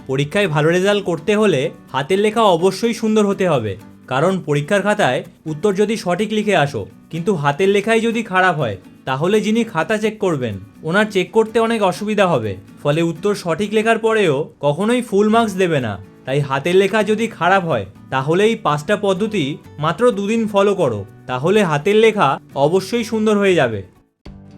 পরীক্ষায় ভালো রেজাল্ট করতে হলে হাতের লেখা অবশ্যই সুন্দর হতে হবে, কারণ পরীক্ষার খাতায় উত্তর যদি সঠিক লিখে আসো কিন্তু হাতের লেখাই যদি খারাপ হয় তাহলে যিনি খাতা চেক করবেন ওনার চেক করতে অনেক অসুবিধা হবে। ফলে উত্তর সঠিক লেখার পরেও কখনোই ফুল মার্কস দেবে না। তাই হাতের লেখা যদি খারাপ হয় তাহলে এই 5টা পদ্ধতি মাত্র 2 দিন ফলো করো, তাহলে হাতের লেখা অবশ্যই সুন্দর হয়ে যাবে।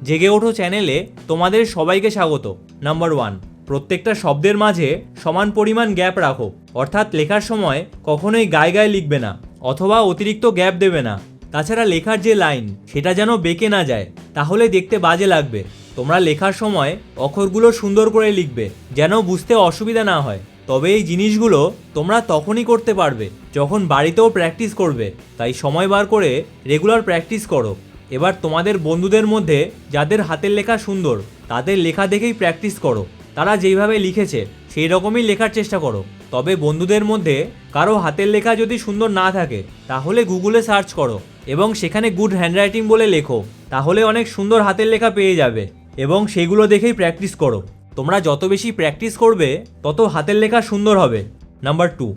জেগে ওঠো চ্যানেলে তোমাদের সবাইকে স্বাগত। নাম্বার 1, প্রত্যেকটা শব্দের মাঝে সমান পরিমাণ গ্যাপ রাখো, অর্থাৎ লেখার সময় কখনোই গায়ে গায়ে লিখবে না অথবা অতিরিক্ত গ্যাপ দেবে না। তাছাড়া লেখার যে লাইন সেটা যেন বেঁকে না যায়, তাহলে দেখতে বাজে লাগবে। তোমরা লেখার সময় অক্ষরগুলো সুন্দর করে লিখবে যেন বুঝতে অসুবিধা না হয়। তবে এই জিনিসগুলো তোমরা তখনই করতে পারবে যখন বাড়িতেও প্র্যাকটিস করবে, তাই সময় বার করে রেগুলার প্র্যাকটিস করো। এবার তোমাদের বন্ধুদের মধ্যে যাদের হাতের লেখা সুন্দর তাদের লেখা দেখেই প্র্যাকটিস করো, তারা যেইভাবে লিখেছে সেই রকমই লেখার চেষ্টা করো। তবে বন্ধুদের মধ্যে কারো হাতের লেখা যদি সুন্দর না থাকে তাহলে গুগলে সার্চ করো এবং সেখানে গুড হ্যান্ডরাইটিং বলে লেখো, তাহলে অনেক সুন্দর হাতের লেখা পেয়ে যাবে এবং সেগুলো দেখেই প্র্যাকটিস করো। তোমরা যত বেশি প্র্যাকটিস করবে তত হাতের লেখা সুন্দর হবে। নাম্বার 2,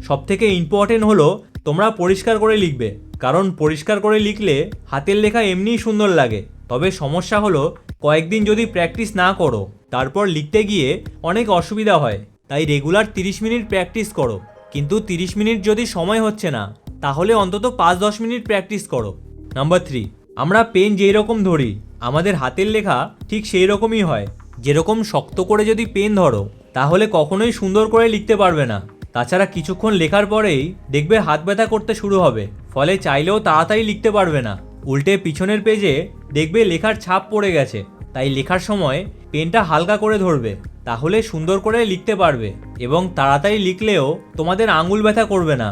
সবথেকে ইম্পর্টেন্ট হলো তোমরা পরিষ্কার করে লিখবে, কারণ পরিষ্কার করে লিখলে হাতের লেখা এমনিই সুন্দর লাগে। তবে সমস্যা হলো কয়েকদিন যদি প্র্যাকটিস না করো তারপর লিখতে গিয়ে অনেক অসুবিধা হয়। তাই রেগুলার 30 মিনিট প্র্যাকটিস করো, কিন্তু 30 মিনিট যদি সময় হচ্ছে না তাহলে অন্তত 5-10 মিনিট প্র্যাকটিস করো। নাম্বার 3, আমরা পেন যেই রকম ধরি আমাদের হাতের লেখা ঠিক সেই রকমই হয়। যেরকম শক্ত করে যদি পেন ধরো তাহলে কখনোই সুন্দর করে লিখতে পারবে না। তাছাড়া কিছুক্ষণ লেখার পরেই দেখবে হাত ব্যথা করতে শুরু হবে, ফলে চাইলেও তাড়াতাড়ি লিখতে পারবে না। উল্টে পিছনের পেজে দেখবে লেখার ছাপ পড়ে গেছে। তাই লেখার সময় পেনটা হালকা করে ধরবে, তাহলে সুন্দর করে লিখতে পারবে এবং তাড়াতাড়ি লিখলেও তোমাদের আঙুল ব্যথা করবে না।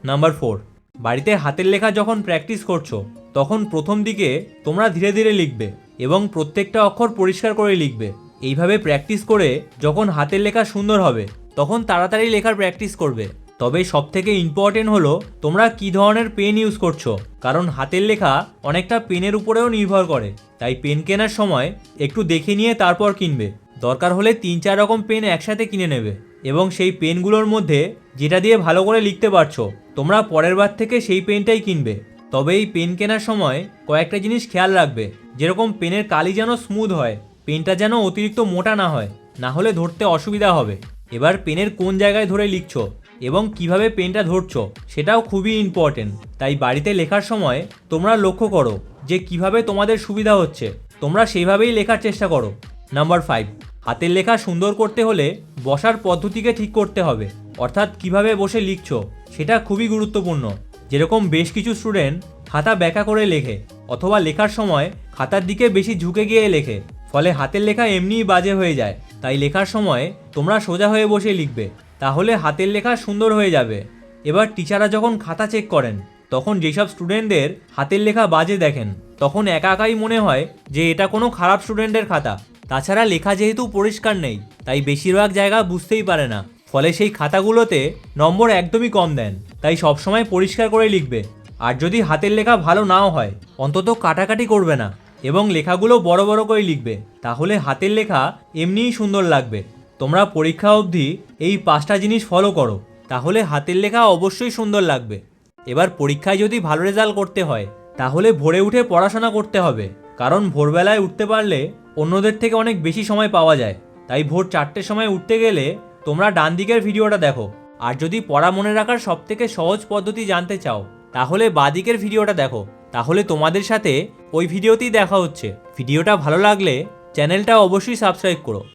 নাম্বার 4, বাড়িতে হাতের লেখা যখন প্র্যাকটিস করছো তখন প্রথম দিকে তোমরা ধীরে ধীরে লিখবে এবং প্রত্যেকটা অক্ষর পরিষ্কার করে লিখবে। এইভাবে প্র্যাকটিস করে যখন হাতের লেখা সুন্দর হবে তখন তাড়াতাড়ি লেখার প্র্যাকটিস করবে। তবে সবথেকে ইম্পর্টেন্ট হলো তোমরা কী ধরনের পেন ইউজ করছো, কারণ হাতের লেখা অনেকটা পেনের উপরেও নির্ভর করে। তাই পেন কেনার সময় একটু দেখে নিয়ে তারপর কিনবে। দরকার হলে 3-4 রকম পেন একসাথে কিনে নেবে এবং সেই পেনগুলোর মধ্যে যেটা দিয়ে ভালো করে লিখতে পারছো তোমরা পরের বার থেকে সেই পেনটাই কিনবে। তবে এই পেন কেনার সময় কয়েকটা জিনিস খেয়াল রাখবে, যেরকম পেনের কালি যেন স্মুথ হয়, পেনটা যেন অতিরিক্ত মোটা না হয়, না হলে ধরতে অসুবিধা হবে। এবার পেনের কোন জায়গায় ধরে লিখছো এবং কিভাবে পেনটা ধরছো সেটাও খুবই ইম্পর্টেন্ট। তাই বাড়িতে লেখার সময় তোমরা লক্ষ্য করো যে কিভাবে তোমাদের সুবিধা হচ্ছে, তোমরা সেইভাবেই লেখার চেষ্টা করো। নাম্বার 5, হাতের লেখা সুন্দর করতে হলে বসার পদ্ধতিকে ঠিক করতে হবে, অর্থাৎ কিভাবে বসে লিখছো সেটা খুবই গুরুত্বপূর্ণ। যেরকম বেশ কিছু স্টুডেন্ট খাতা ব্যাকা করে লেখে অথবা লেখার সময় খাতার দিকে বেশি ঝুঁকে গিয়ে লেখে, ফলে হাতের লেখা এমনিই বাজে হয়ে যায়। তাই লেখার সময় তোমরা সোজা হয়ে বসে লিখবে, তাহলে হাতের লেখা সুন্দর হয়ে যাবে। এবার টিচাররা যখন খাতা চেক করেন তখন যেসব স্টুডেন্টদের হাতের লেখা বাজে দেখেন তখন একা একাই মনে হয় যে এটা কোনো খারাপ স্টুডেন্টের খাতা। তাছাড়া লেখা যেহেতু পরিষ্কার নেই তাই বেশিরভাগ জায়গা বুঝতেই পারে না, ফলে সেই খাতাগুলোতে নম্বর একদমই কম দেন। তাই সবসময় পরিষ্কার করে লিখবে। আর যদি হাতের লেখা ভালো নাও হয় অন্তত কাটাকাটি করবে না এবং লেখাগুলো বড় বড় করে লিখবে, তাহলে হাতের লেখা এমনিই সুন্দর লাগবে। তোমরা পরীক্ষা অবধি এই 5টা জিনিস ফলো করো, তাহলে হাতের লেখা অবশ্যই সুন্দর লাগবে। এবার পরীক্ষায় যদি ভালো রেজাল্ট করতে হয় তাহলে ভোরে উঠে পড়াশোনা করতে হবে, কারণ ভোরবেলায় উঠতে পারলে অন্যদের থেকে অনেক বেশি সময় পাওয়া যায়। তাই ভোর 4টের সময় উঠতে গেলে তোমরা ডান দিকের ভিডিওটা দেখো। আর যদি পড়া মনে রাখার সবথেকে সহজ পদ্ধতি জানতে চাও তাহলে বাঁদিকের ভিডিওটা দেখো, তাহলে তোমাদের সাথে ওই ভিডিওতেই দেখা হচ্ছে। ভিডিওটা ভালো লাগলে চ্যানেলটা অবশ্যই সাবস্ক্রাইব করো।